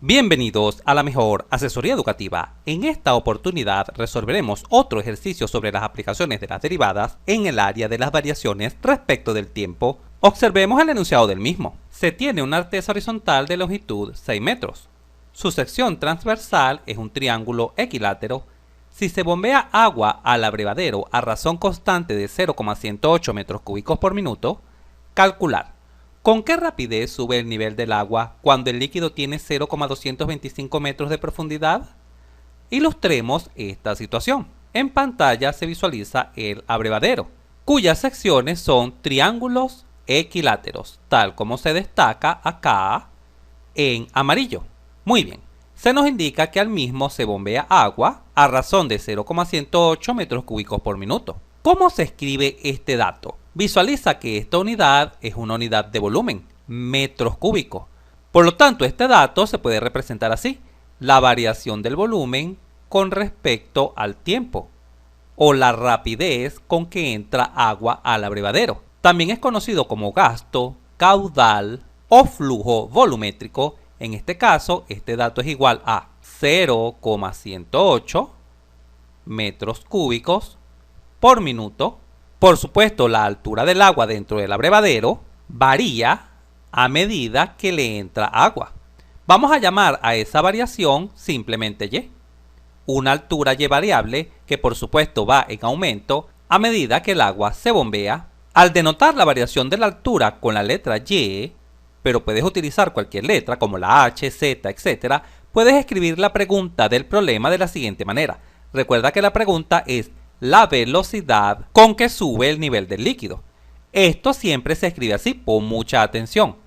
Bienvenidos a la mejor asesoría educativa. En esta oportunidad resolveremos otro ejercicio sobre las aplicaciones de las derivadas en el área de las variaciones respecto del tiempo. Observemos el enunciado del mismo. Se tiene una artesa horizontal de longitud 6 metros. Su sección transversal es un triángulo equilátero. Si se bombea agua al abrevadero a razón constante de 0,108 metros cúbicos por minuto, calcular. ¿Con qué rapidez sube el nivel del agua cuando el líquido tiene 0,225 metros de profundidad? Ilustremos esta situación. En pantalla se visualiza el abrevadero, cuyas secciones son triángulos equiláteros, tal como se destaca acá en amarillo. Muy bien, se nos indica que al mismo se bombea agua a razón de 0,108 metros cúbicos por minuto. ¿Cómo se escribe este dato? Visualiza que esta unidad es una unidad de volumen, metros cúbicos. Por lo tanto, este dato se puede representar así: la variación del volumen con respecto al tiempo, o la rapidez con que entra agua al abrevadero. También es conocido como gasto, caudal o flujo volumétrico. En este caso, este dato es igual a 0,108 metros cúbicos por minuto. Por supuesto, la altura del agua dentro del abrevadero varía a medida que le entra agua. Vamos a llamar a esa variación simplemente y. Una altura y variable que por supuesto va en aumento a medida que el agua se bombea. Al denotar la variación de la altura con la letra y, pero puedes utilizar cualquier letra como la H, Z, etc., puedes escribir la pregunta del problema de la siguiente manera. Recuerda que la pregunta es la velocidad con que sube el nivel del líquido. Esto siempre se escribe así, pon mucha atención.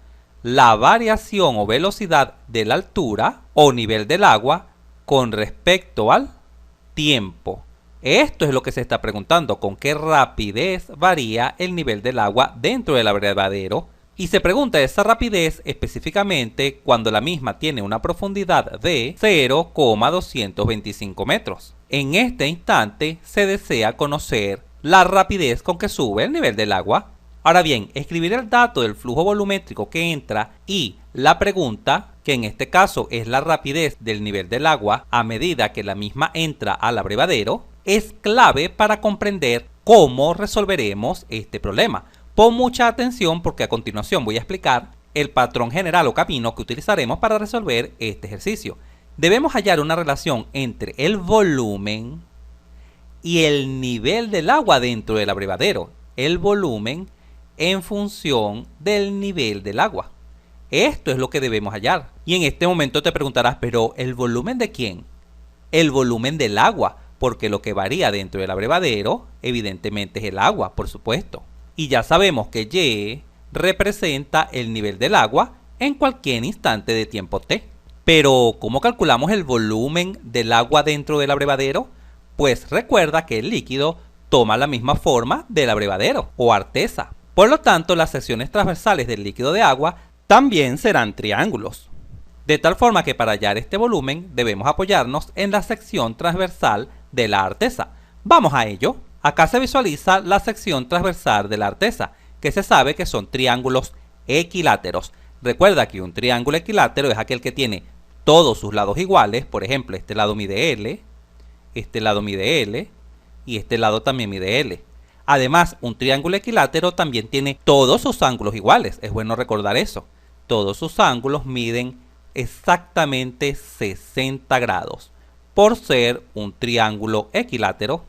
La variación o velocidad de la altura o nivel del agua con respecto al tiempo. Esto es lo que se está preguntando: con qué rapidez varía el nivel del agua dentro del abrevadero. Y se pregunta esa rapidez específicamente cuando la misma tiene una profundidad de 0,225 metros. En este instante se desea conocer la rapidez con que sube el nivel del agua. Ahora bien, escribir el dato del flujo volumétrico que entra y la pregunta, que en este caso es la rapidez del nivel del agua a medida que la misma entra al abrevadero, es clave para comprender cómo resolveremos este problema. Pon mucha atención porque a continuación voy a explicar el patrón general o camino que utilizaremos para resolver este ejercicio. Debemos hallar una relación entre el volumen y el nivel del agua dentro del abrevadero. El volumen en función del nivel del agua. Esto es lo que debemos hallar. Y en este momento te preguntarás, ¿pero el volumen de quién? El volumen del agua, porque lo que varía dentro del abrevadero evidentemente es el agua, por supuesto. Y ya sabemos que y representa el nivel del agua en cualquier instante de tiempo t. Pero, ¿cómo calculamos el volumen del agua dentro del abrevadero? Pues recuerda que el líquido toma la misma forma del abrevadero o artesa. Por lo tanto, las secciones transversales del líquido de agua también serán triángulos. De tal forma que para hallar este volumen debemos apoyarnos en la sección transversal de la artesa. Vamos a ello. Acá se visualiza la sección transversal de la artesa, que se sabe que son triángulos equiláteros. Recuerda que un triángulo equilátero es aquel que tiene todos sus lados iguales. Por ejemplo, este lado mide L, este lado mide L y este lado también mide L. Además, un triángulo equilátero también tiene todos sus ángulos iguales. Es bueno recordar eso. Todos sus ángulos miden exactamente 60 grados. Por ser un triángulo equilátero,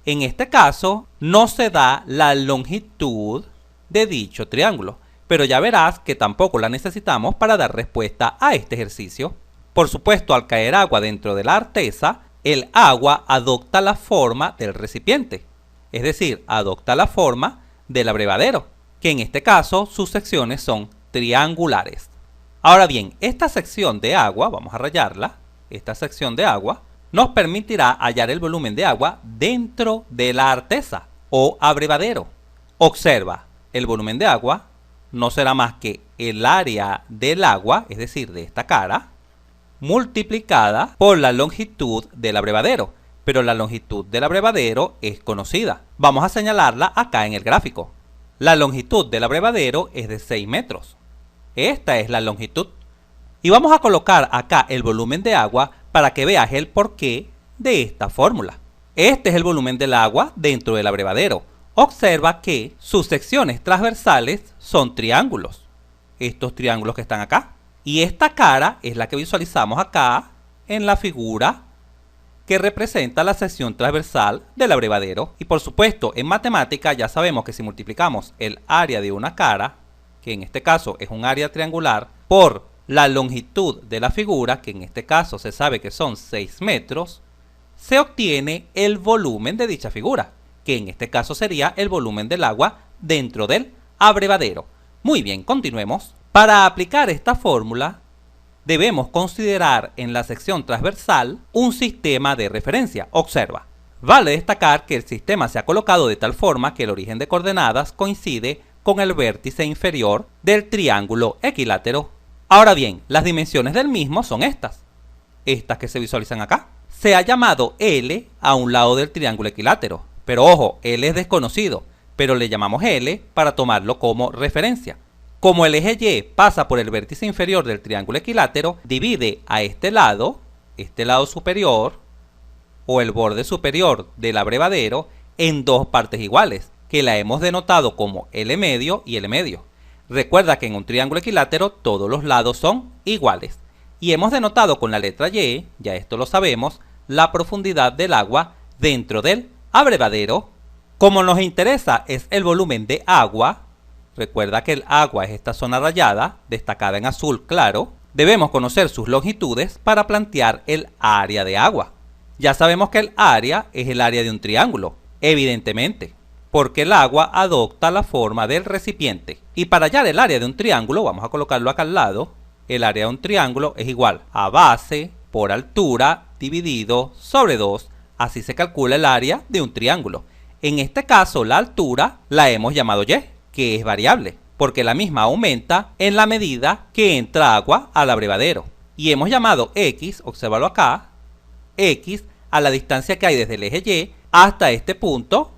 en este caso no se da la longitud de dicho triángulo, pero ya verás que tampoco la necesitamos para dar respuesta a este ejercicio. Por supuesto, al caer agua dentro de la artesa, el agua adopta la forma del recipiente, es decir, adopta la forma del abrevadero, que en este caso sus secciones son triangulares. Ahora bien, esta sección de agua, vamos a rayarla, esta sección de agua nos permitirá hallar el volumen de agua dentro de la artesa o abrevadero. Observa, el volumen de agua no será más que el área del agua, es decir, de esta cara, multiplicada por la longitud del abrevadero. Pero la longitud del abrevadero es conocida. Vamos a señalarla acá en el gráfico. La longitud del abrevadero es de 6 metros. Esta es la longitud. Y vamos a colocar acá el volumen de agua para que veas el porqué de esta fórmula. Este es el volumen del agua dentro del abrevadero. Observa que sus secciones transversales son triángulos. Estos triángulos que están acá. Y esta cara es la que visualizamos acá en la figura que representa la sección transversal del abrevadero. Y por supuesto, en matemática ya sabemos que si multiplicamos el área de una cara, que en este caso es un área triangular, por la longitud de la figura, que en este caso se sabe que son 6 metros, se obtiene el volumen de dicha figura, que en este caso sería el volumen del agua dentro del abrevadero. Muy bien, continuemos. Para aplicar esta fórmula, debemos considerar en la sección transversal un sistema de referencia. Observa. Vale destacar que el sistema se ha colocado de tal forma que el origen de coordenadas coincide con el vértice inferior del triángulo equilátero. Ahora bien, las dimensiones del mismo son estas que se visualizan acá. Se ha llamado L a un lado del triángulo equilátero, pero ojo, L es desconocido, pero le llamamos L para tomarlo como referencia. Como el eje Y pasa por el vértice inferior del triángulo equilátero, divide a este lado superior, o el borde superior del abrevadero, en dos partes iguales, que la hemos denotado como L medio y L medio. Recuerda que en un triángulo equilátero todos los lados son iguales. Y hemos denotado con la letra Y, ya esto lo sabemos, la profundidad del agua dentro del abrevadero. Como nos interesa es el volumen de agua, recuerda que el agua es esta zona rayada, destacada en azul claro, debemos conocer sus longitudes para plantear el área de agua. Ya sabemos que el área es el área de un triángulo, evidentemente, porque el agua adopta la forma del recipiente. Y para hallar el área de un triángulo, vamos a colocarlo acá al lado, el área de un triángulo es igual a base por altura dividido sobre 2, así se calcula el área de un triángulo. En este caso la altura la hemos llamado Y, que es variable, porque la misma aumenta en la medida que entra agua al abrevadero. Y hemos llamado X, obsérvalo acá, X a la distancia que hay desde el eje Y hasta este punto,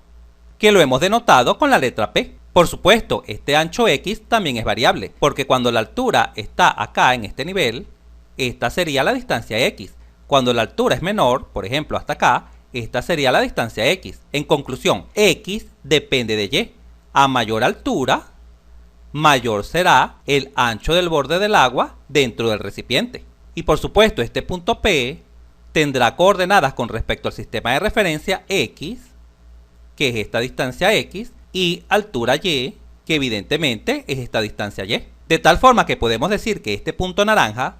que lo hemos denotado con la letra P. Por supuesto, este ancho X también es variable, porque cuando la altura está acá en este nivel, esta sería la distancia X. Cuando la altura es menor, por ejemplo hasta acá, esta sería la distancia X. En conclusión, X depende de Y. A mayor altura, mayor será el ancho del borde del agua dentro del recipiente. Y por supuesto, este punto P tendrá coordenadas con respecto al sistema de referencia X, que es esta distancia X, y altura Y, que evidentemente es esta distancia Y. De tal forma que podemos decir que este punto naranja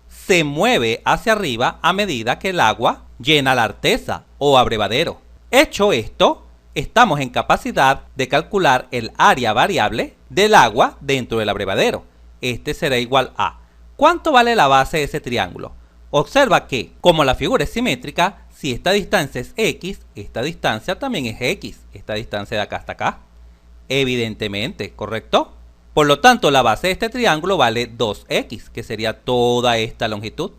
se mueve hacia arriba a medida que el agua llena la artesa o abrevadero. Hecho esto, estamos en capacidad de calcular el área variable del agua dentro del abrevadero. Este será igual a ¿cuánto vale la base de ese triángulo? Observa que, como la figura es simétrica, si esta distancia es X, esta distancia también es X, esta distancia de acá hasta acá. Evidentemente, ¿correcto? Por lo tanto, la base de este triángulo vale 2X, que sería toda esta longitud.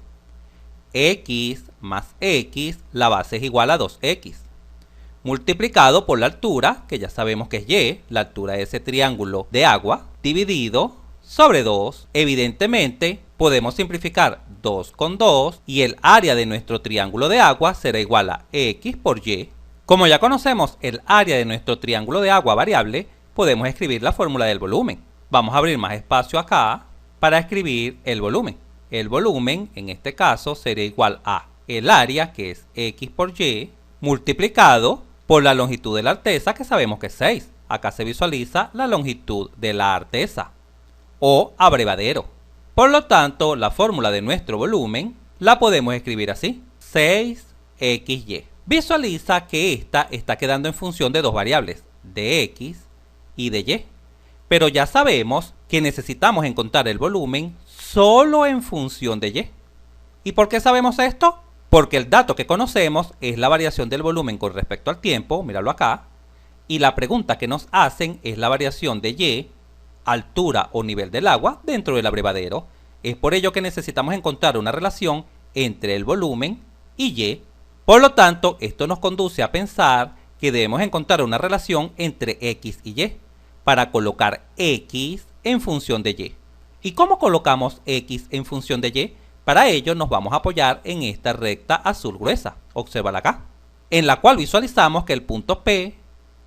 X más X, la base es igual a 2X. Multiplicado por la altura, que ya sabemos que es Y, la altura de ese triángulo de agua, dividido sobre 2. Evidentemente, podemos simplificar 2 con 2 y el área de nuestro triángulo de agua será igual a X por Y. Como ya conocemos el área de nuestro triángulo de agua variable, podemos escribir la fórmula del volumen. Vamos a abrir más espacio acá para escribir el volumen. El volumen, en este caso, sería igual a el área, que es X por Y, multiplicado por la longitud de la artesa, que sabemos que es 6. Acá se visualiza la longitud de la artesa, o abrevadero. Por lo tanto, la fórmula de nuestro volumen la podemos escribir así, 6XY. Visualiza que esta está quedando en función de dos variables, de X y de Y. Pero ya sabemos que necesitamos encontrar el volumen solo en función de Y. ¿Y por qué sabemos esto? Porque el dato que conocemos es la variación del volumen con respecto al tiempo, míralo acá, y la pregunta que nos hacen es la variación de Y, altura o nivel del agua dentro del abrevadero. Es por ello que necesitamos encontrar una relación entre el volumen y Y. Por lo tanto, esto nos conduce a pensar que debemos encontrar una relación entre X y Y para colocar X en función de Y. ¿Y cómo colocamos x en función de y? Para ello nos vamos a apoyar en esta recta azul gruesa, obsérvala acá, en la cual visualizamos que el punto P,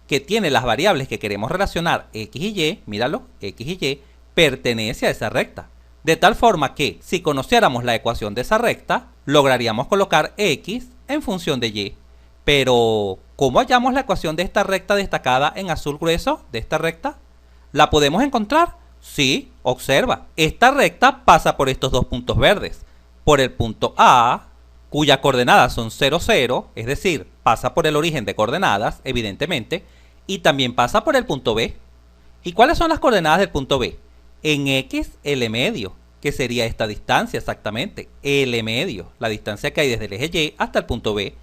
que tiene las variables que queremos relacionar x y y, míralo, x y y, pertenece a esa recta. De tal forma que, si conociéramos la ecuación de esa recta, lograríamos colocar x en función de y. Pero, ¿cómo hallamos la ecuación de esta recta destacada en azul grueso, de esta recta? ¿La podemos encontrar? Sí, observa. Esta recta pasa por estos dos puntos verdes. Por el punto A, cuyas coordenadas son 0, 0, es decir, pasa por el origen de coordenadas, evidentemente, y también pasa por el punto B. ¿Y cuáles son las coordenadas del punto B? En x, L medio, que sería esta distancia exactamente, L medio, la distancia que hay desde el eje Y hasta el punto B.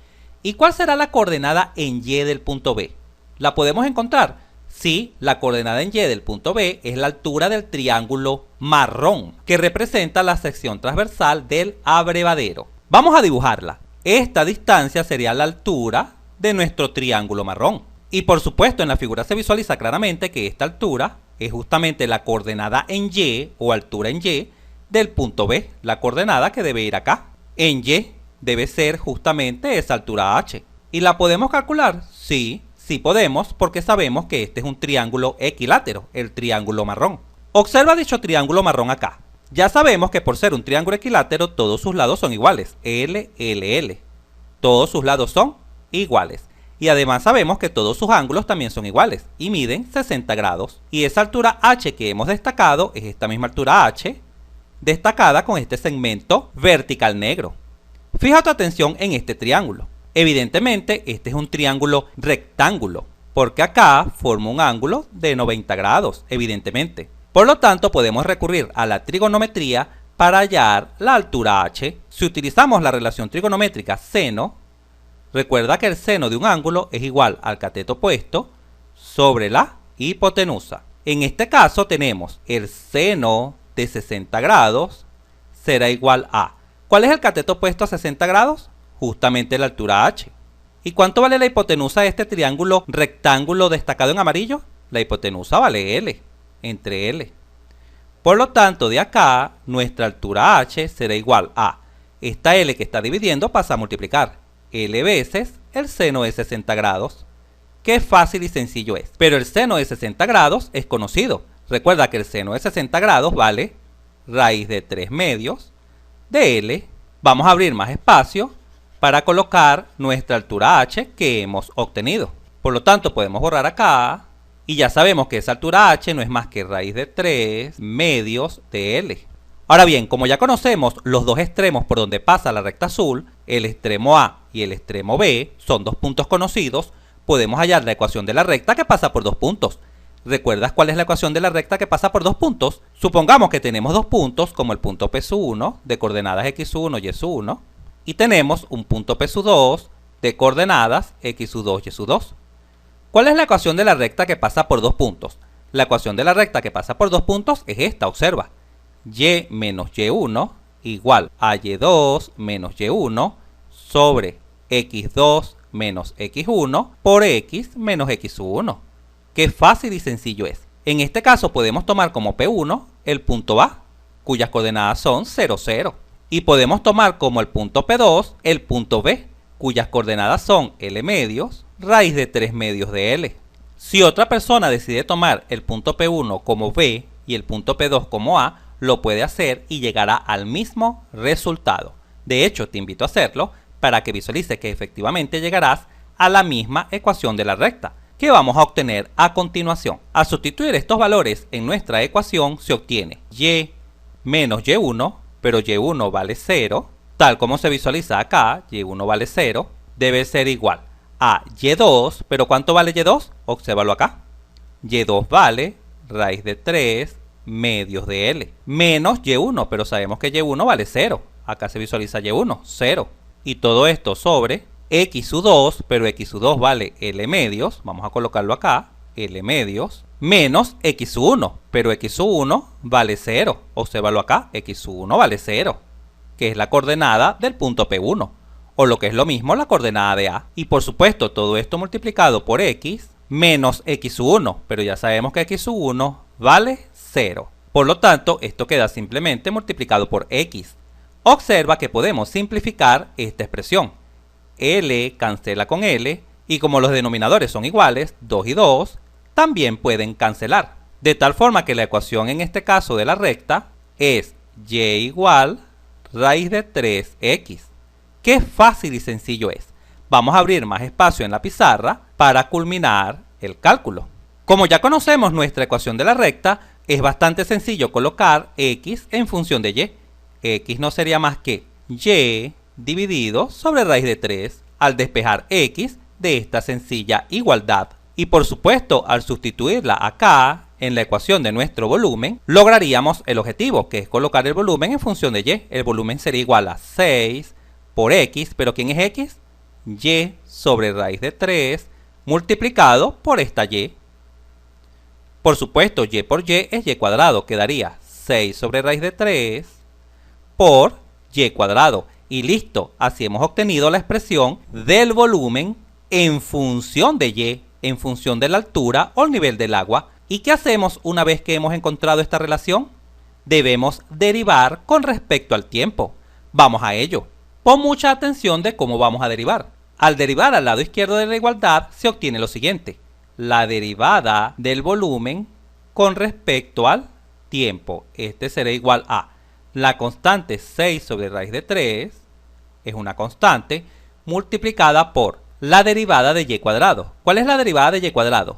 ¿Y cuál será la coordenada en Y del punto B? ¿La podemos encontrar? Sí, la coordenada en Y del punto B es la altura del triángulo marrón, que representa la sección transversal del abrevadero. Vamos a dibujarla. Esta distancia sería la altura de nuestro triángulo marrón. Y por supuesto en la figura se visualiza claramente que esta altura es justamente la coordenada en Y o altura en Y del punto B, la coordenada que debe ir acá. En Y debe ser justamente esa altura H. ¿Y la podemos calcular? Sí, sí podemos, porque sabemos que este es un triángulo equilátero, el triángulo marrón. Observa dicho triángulo marrón acá. Ya sabemos que por ser un triángulo equilátero todos sus lados son iguales, L, L, L. Todos sus lados son iguales. Y además sabemos que todos sus ángulos también son iguales y miden 60 grados. Y esa altura H que hemos destacado es esta misma altura H, destacada con este segmento vertical negro. Fija tu atención en este triángulo. Evidentemente este es un triángulo rectángulo, porque acá forma un ángulo de 90 grados, evidentemente. Por lo tanto podemos recurrir a la trigonometría para hallar la altura H. Si utilizamos la relación trigonométrica seno, recuerda que el seno de un ángulo es igual al cateto opuesto sobre la hipotenusa. En este caso tenemos el seno de 60 grados será igual a... ¿Cuál es el cateto opuesto a 60 grados? Justamente la altura H. ¿Y cuánto vale la hipotenusa de este triángulo rectángulo destacado en amarillo? La hipotenusa vale L, entre L. Por lo tanto, de acá, nuestra altura H será igual a... Esta L que está dividiendo pasa a multiplicar. L veces el seno de 60 grados. Qué fácil y sencillo es. Pero el seno de 60 grados es conocido. Recuerda que el seno de 60 grados vale raíz de 3 medios de L. Vamos a abrir más espacio para colocar nuestra altura H que hemos obtenido. Por lo tanto, podemos borrar acá. Y ya sabemos que esa altura H no es más que raíz de 3 medios de L. Ahora bien, como ya conocemos los dos extremos por donde pasa la recta azul, el extremo A y el extremo B son dos puntos conocidos, podemos hallar la ecuación de la recta que pasa por dos puntos. ¿Recuerdas cuál es la ecuación de la recta que pasa por dos puntos? Supongamos que tenemos dos puntos como el punto P1 de coordenadas x1 y y1 y tenemos un punto P2 de coordenadas x2 y y2. ¿Cuál es la ecuación de la recta que pasa por dos puntos? La ecuación de la recta que pasa por dos puntos es esta, observa. Y menos y1 igual a y2 menos y1 sobre x2 menos x1 por x menos x1. Qué fácil y sencillo es. En este caso podemos tomar como P1 el punto A, cuyas coordenadas son 0, 0. Y podemos tomar como el punto P2 el punto B, cuyas coordenadas son L medios, raíz de 3 medios de L. Si otra persona decide tomar el punto P1 como B y el punto P2 como A, lo puede hacer y llegará al mismo resultado. De hecho, te invito a hacerlo para que visualices que efectivamente llegarás a la misma ecuación de la recta, que vamos a obtener a continuación. Al sustituir estos valores en nuestra ecuación se obtiene y menos y1, pero y1 vale 0, tal como se visualiza acá, y1 vale 0, debe ser igual a y2, pero ¿cuánto vale y2? Obsérvalo acá. y2 vale raíz de 3 medios de L, menos y1, pero sabemos que y1 vale 0. Acá se visualiza y1, 0. Y todo esto sobre x2, pero x2 vale L medios, vamos a colocarlo acá, L medios, menos x1, pero x1 vale 0. Obsérvalo acá, x1 vale 0, que es la coordenada del punto P1, o lo que es lo mismo la coordenada de A. Y por supuesto todo esto multiplicado por x menos x1, pero ya sabemos que x1 vale 0. Por lo tanto, esto queda simplemente multiplicado por x. Observa que podemos simplificar esta expresión. L cancela con L, y como los denominadores son iguales, 2 y 2, también pueden cancelar. De tal forma que la ecuación en este caso de la recta es y igual raíz de 3x. ¡Qué fácil y sencillo es! Vamos a abrir más espacio en la pizarra para culminar el cálculo. Como ya conocemos nuestra ecuación de la recta, es bastante sencillo colocar x en función de y. X no sería más que y dividido sobre raíz de 3 al despejar x de esta sencilla igualdad. Y por supuesto, al sustituirla acá en la ecuación de nuestro volumen, lograríamos el objetivo, que es colocar el volumen en función de y. El volumen sería igual a 6 por x, pero ¿quién es x? Y sobre raíz de 3 multiplicado por esta y. Por supuesto, y por y es y cuadrado, quedaría 6 sobre raíz de 3 por y cuadrado. Y listo, así hemos obtenido la expresión del volumen en función de y, en función de la altura o el nivel del agua. ¿Y qué hacemos una vez que hemos encontrado esta relación? Debemos derivar con respecto al tiempo. Vamos a ello. Pon mucha atención de cómo vamos a derivar. Al derivar al lado izquierdo de la igualdad se obtiene lo siguiente. La derivada del volumen con respecto al tiempo. Este será igual a la constante 6 sobre raíz de 3, es una constante, multiplicada por la derivada de y cuadrado. ¿Cuál es la derivada de y cuadrado?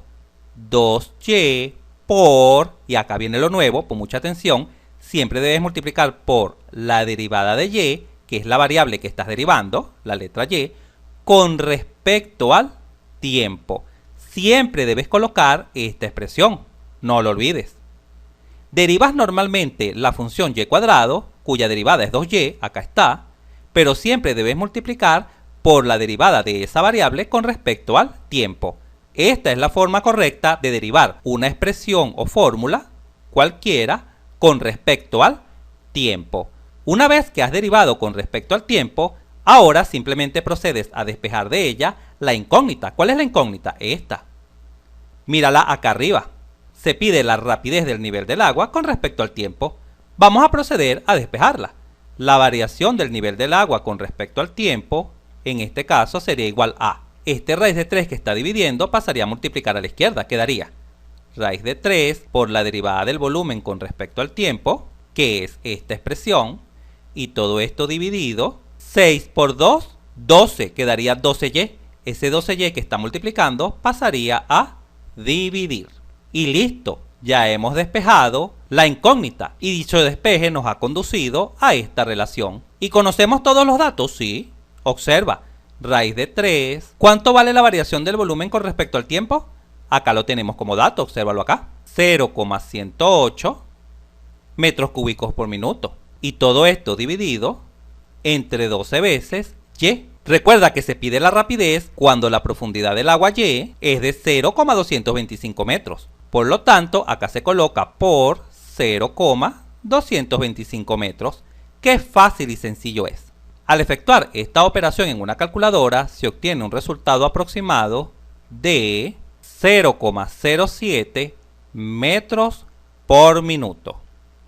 2y por, y acá viene lo nuevo, pon mucha atención, siempre debes multiplicar por la derivada de y, que es la variable que estás derivando, la letra y, con respecto al tiempo. Siempre debes colocar esta expresión, no lo olvides. Derivas normalmente la función y cuadrado, cuya derivada es 2y, acá está, pero siempre debes multiplicar por la derivada de esa variable con respecto al tiempo. Esta es la forma correcta de derivar una expresión o fórmula cualquiera con respecto al tiempo. Una vez que has derivado con respecto al tiempo, ahora simplemente procedes a despejar de ella la incógnita. ¿Cuál es la incógnita? Esta. Mírala acá arriba. Se pide la rapidez del nivel del agua con respecto al tiempo. Vamos a proceder a despejarla. La variación del nivel del agua con respecto al tiempo, en este caso, sería igual a este raíz de 3 que está dividiendo pasaría a multiplicar a la izquierda. Quedaría raíz de 3 por la derivada del volumen con respecto al tiempo, que es esta expresión, y todo esto dividido, 6 por 2, 12, quedaría 12y. Ese 12y que está multiplicando pasaría a dividir. Y listo, ya hemos despejado la incógnita y dicho despeje nos ha conducido a esta relación. ¿Y conocemos todos los datos? Sí. Observa, raíz de 3. ¿Cuánto vale la variación del volumen con respecto al tiempo? Acá lo tenemos como dato, obsérvalo acá. 0,108 metros cúbicos por minuto. Y todo esto dividido entre 12 veces y. Recuerda que se pide la rapidez cuando la profundidad del agua y es de 0,225 metros. Por lo tanto, acá se coloca por 0,225 metros. ¡Qué fácil y sencillo es! Al efectuar esta operación en una calculadora, se obtiene un resultado aproximado de 0,07 metros por minuto.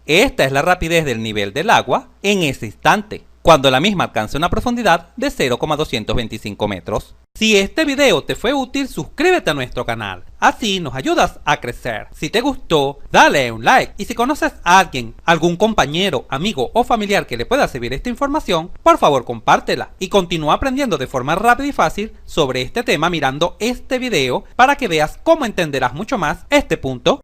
Esta es la rapidez del nivel del agua en ese instante, cuando la misma alcanza una profundidad de 0,225 metros. Si este video te fue útil, suscríbete a nuestro canal, así nos ayudas a crecer. Si te gustó, dale un like, y si conoces a alguien, algún compañero, amigo o familiar que le pueda servir esta información, por favor compártela y continúa aprendiendo de forma rápida y fácil sobre este tema mirando este video para que veas cómo entenderás mucho más este punto